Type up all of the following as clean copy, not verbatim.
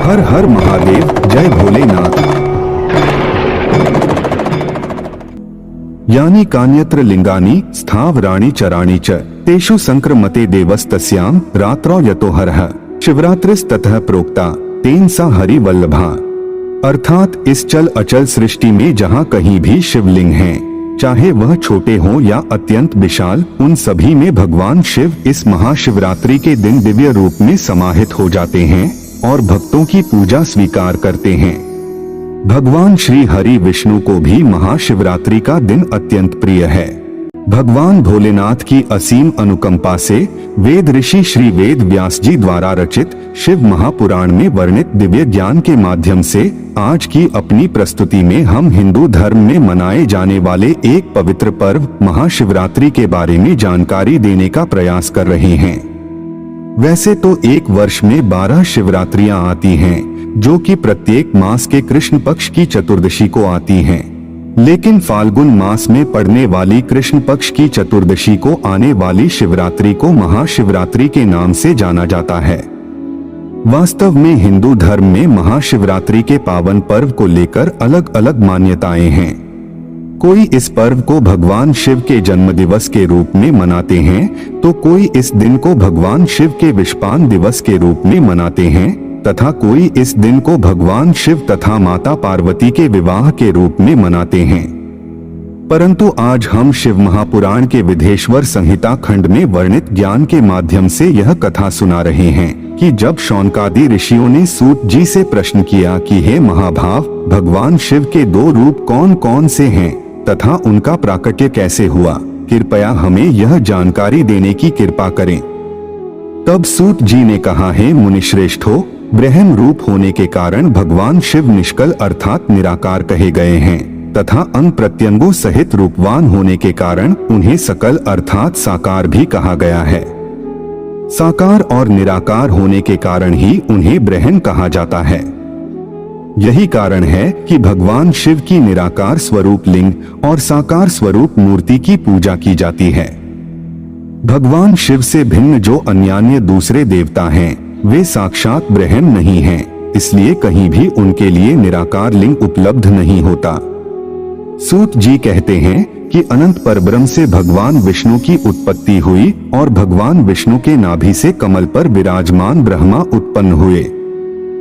हर हर महादेव, जय भोलेनाथ। यानी कान्यत्र लिंगानि स्थावराणि चराणि च तेषु संक्रमते देवस्तस्यां रात्रौ यतो हरः शिवरात्रिस्ततः प्रोक्ता तेन सा हरि वल्लभा। अर्थात इस चल अचल सृष्टि में जहाँ कहीं भी शिवलिंग हैं, चाहे वह छोटे हों या अत्यंत विशाल, उन सभी में भगवान शिव इस महाशिवरात्रि के दिन दिव्य रूप में समाहित हो जाते हैं और भक्तों की पूजा स्वीकार करते हैं। भगवान श्री हरि विष्णु को भी महाशिवरात्रि का दिन अत्यंत प्रिय है। भगवान भोलेनाथ की असीम अनुकंपा से वेद ऋषि श्री वेद व्यास जी द्वारा रचित शिव महापुराण में वर्णित दिव्य ज्ञान के माध्यम से आज की अपनी प्रस्तुति में हम हिंदू धर्म में मनाए जाने वाले एक पवित्र पर्व महाशिवरात्रि के बारे में जानकारी देने का प्रयास कर रहे हैं। वैसे तो एक वर्ष में 12 शिवरात्रियां आती हैं, जो कि प्रत्येक मास के कृष्ण पक्ष की चतुर्दशी को आती हैं। लेकिन फाल्गुन मास में पड़ने वाली कृष्ण पक्ष की चतुर्दशी को आने वाली शिवरात्रि को महाशिवरात्रि के नाम से जाना जाता है। वास्तव में हिंदू धर्म में महाशिवरात्रि के पावन पर्व को लेकर अलग अलग मान्यताएं हैं। कोई इस पर्व को भगवान शिव के जन्म दिवस के रूप में मनाते हैं, तो कोई इस दिन को भगवान शिव के विषपान दिवस के रूप में मनाते हैं, तथा कोई इस दिन को भगवान शिव तथा माता पार्वती के विवाह के रूप में मनाते हैं। परंतु आज हम शिव महापुराण के विधेश्वर संहिता खंड में वर्णित ज्ञान के माध्यम से यह कथा सुना रहे हैं कि जब शौनकादि ऋषियों ने सूत जी से प्रश्न किया कि हे महाभाव, भगवान शिव के 2 रूप कौन कौन से हैं तथा उनका प्राकट्य कैसे हुआ, कृपया हमें यह जानकारी देने की कृपा करें। तब सूत जी ने कहा, हे मुनिश्रेष्ठो, ब्रह्म रूप होने के कारण भगवान शिव निष्कल अर्थात निराकार कहे गए हैं, तथा अंग प्रत्यंगों सहित रूपवान होने के कारण उन्हें सकल अर्थात साकार भी कहा गया है। साकार और निराकार होने के कारण ही उन्हें ब्रह्म कहा जाता है। यही कारण है कि भगवान शिव की निराकार स्वरूप लिंग और साकार स्वरूप मूर्ति की पूजा की जाती है। भगवान शिव से भिन्न जो अन्यान्य दूसरे देवता हैं, वे साक्षात ब्रह्म नहीं हैं, इसलिए कहीं भी उनके लिए निराकार लिंग उपलब्ध नहीं होता। सूत जी कहते हैं कि अनंत परब्रह्म से भगवान विष्णु की उत्पत्ति हुई और भगवान विष्णु के नाभि से कमल पर विराजमान ब्रह्मा उत्पन्न हुए।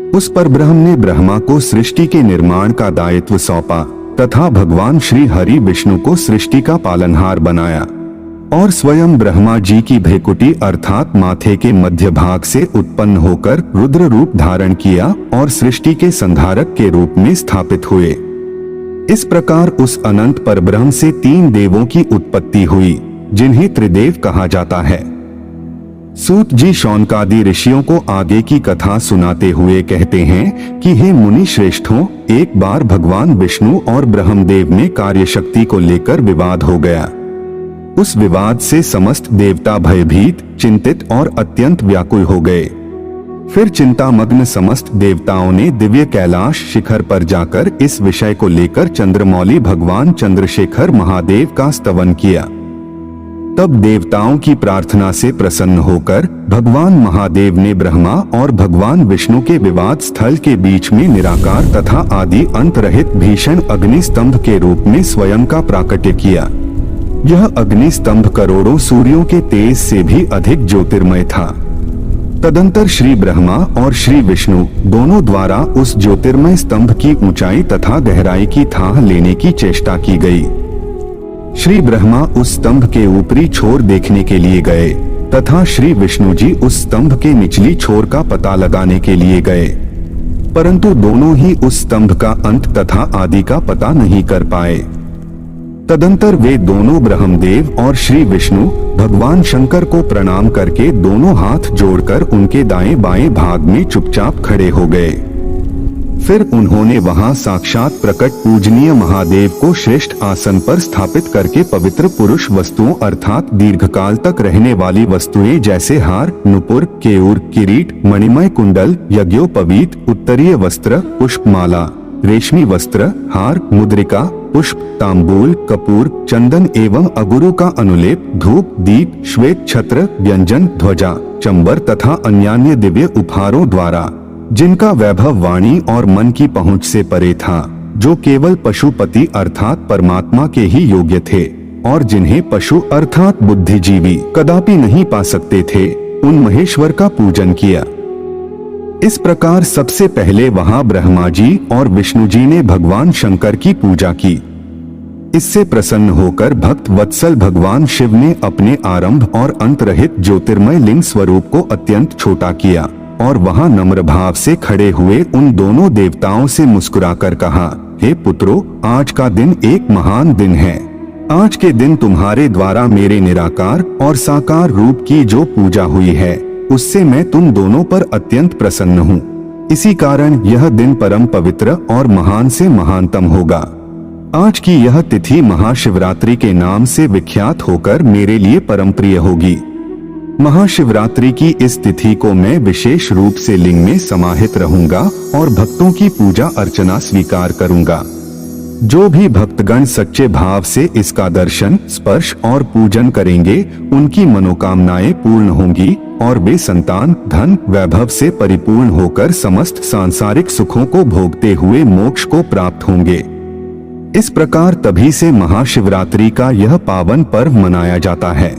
उस परब्रह्म ने ब्रह्मा को सृष्टि के निर्माण का दायित्व सौंपा तथा भगवान श्री हरि विष्णु को सृष्टि का पालनहार बनाया और स्वयं ब्रह्मा जी की भ्रेकुटी अर्थात माथे के मध्य भाग से उत्पन्न होकर रुद्र रूप धारण किया और सृष्टि के संहारक के रूप में स्थापित हुए। इस प्रकार उस अनंत परब्रह्म से 3 देवों की उत्पत्ति हुई, जिन्हें त्रिदेव कहा जाता है। सूत जी शौनकादि ऋषियों को आगे की कथा सुनाते हुए कहते हैं कि हे मुनि श्रेष्ठों, एक बार भगवान विष्णु और ब्रह्मदेव में कार्य शक्ति को लेकर विवाद हो गया। उस विवाद से समस्त देवता भयभीत, चिंतित और अत्यंत व्याकुल हो गए। फिर चिंतामग्न समस्त देवताओं ने दिव्य कैलाश शिखर पर जाकर इस विषय को लेकर चंद्रमौली भगवान चंद्रशेखर महादेव का स्तवन किया। तब देवताओं की प्रार्थना से प्रसन्न होकर भगवान महादेव ने ब्रह्मा और भगवान विष्णु के विवाद स्थल के बीच में निराकार तथा आदि अंत रहित भीषण अग्नि स्तंभ के रूप में स्वयं का प्राकट्य किया। यह अग्नि स्तंभ करोड़ों सूर्यों के तेज से भी अधिक ज्योतिर्मय था। तदंतर श्री ब्रह्मा और श्री विष्णु दोनों द्वारा उस ज्योतिर्मय स्तंभ की ऊंचाई तथा गहराई की थाह लेने की चेष्टा की गई। श्री ब्रह्मा उस स्तंभ के ऊपरी छोर देखने के लिए गए तथा श्री विष्णु जी उस स्तंभ के निचली छोर का पता लगाने के लिए गए, परंतु दोनों ही उस स्तंभ का अंत तथा आदि का पता नहीं कर पाए। तदंतर वे दोनों ब्रह्मदेव और श्री विष्णु भगवान शंकर को प्रणाम करके दोनों हाथ जोड़कर उनके दाएं बाएं भाग में चुपचाप खड़े हो गए। फिर उन्होंने वहां साक्षात प्रकट पूजनीय महादेव को श्रेष्ठ आसन पर स्थापित करके पवित्र पुरुष वस्तुओं अर्थात दीर्घकाल तक रहने वाली वस्तुएं जैसे हार, नुपुर, केयूर, किरीट, मणिमय कुंडल, यज्ञोपवीत, उत्तरीय वस्त्र, पुष्पमाला, रेशमी वस्त्र, हार, मुद्रिका, पुष्प, तांबूल, कपूर, चंदन एवं अगुरु का अनुलेप, धूप, दीप, श्वेत छत्र, व्यंजन, ध्वजा, चंबर तथा अन्यान्य दिव्य उपहारों द्वारा जिनका वैभव वाणी और मन की पहुंच से परे था, जो केवल पशुपति अर्थात परमात्मा के ही योग्य थे और जिन्हें पशु अर्थात बुद्धिजीवी कदापि नहीं पा सकते थे, उन महेश्वर का पूजन किया। इस प्रकार सबसे पहले वहां ब्रह्मा जी और विष्णु जी ने भगवान शंकर की पूजा की। इससे प्रसन्न होकर भक्त वत्सल भगवान शिव ने अपने आरंभ और अंत रहित ज्योतिर्मय लिंग स्वरूप को अत्यंत छोटा किया और वहां नम्र भाव से खड़े हुए उन दोनों देवताओं से मुस्कुराकर कहा, हे पुत्रों, आज का दिन एक महान दिन है। आज के दिन तुम्हारे द्वारा मेरे निराकार और साकार रूप की जो पूजा हुई है, उससे मैं तुम दोनों पर अत्यंत प्रसन्न हूँ। इसी कारण यह दिन परम पवित्र और महान से महानतम होगा। आज की यह तिथि महाशिवरात्रि के नाम से विख्यात होकर मेरे लिए परम प्रिय होगी। महाशिवरात्रि की इस तिथि को मैं विशेष रूप से लिंग में समाहित रहूंगा और भक्तों की पूजा अर्चना स्वीकार करूंगा। जो भी भक्तगण सच्चे भाव से इसका दर्शन, स्पर्श और पूजन करेंगे, उनकी मनोकामनाएं पूर्ण होंगी और वे संतान, धन, वैभव से परिपूर्ण होकर समस्त सांसारिक सुखों को भोगते हुए मोक्ष को प्राप्त होंगे। इस प्रकार तभी से महाशिवरात्रि का यह पावन पर्व मनाया जाता है।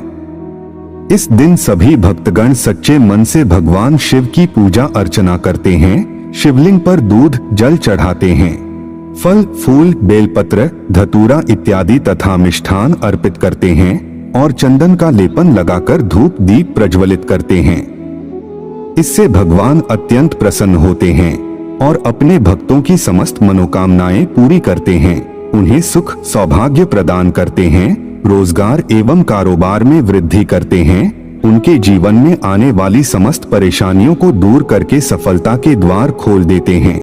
इस दिन सभी भक्तगण सच्चे मन से भगवान शिव की पूजा अर्चना करते हैं, शिवलिंग पर दूध जल चढ़ाते हैं, फल, फूल, बेलपत्र, धतूरा इत्यादि तथा मिष्ठान अर्पित करते हैं और चंदन का लेपन लगाकर धूप दीप प्रज्वलित करते हैं। इससे भगवान अत्यंत प्रसन्न होते हैं और अपने भक्तों की समस्त मनोकामनाएं पूरी करते हैं, उन्हें सुख सौभाग्य प्रदान करते हैं, रोजगार एवं कारोबार में वृद्धि करते हैं, उनके जीवन में आने वाली समस्त परेशानियों को दूर करके सफलता के द्वार खोल देते हैं।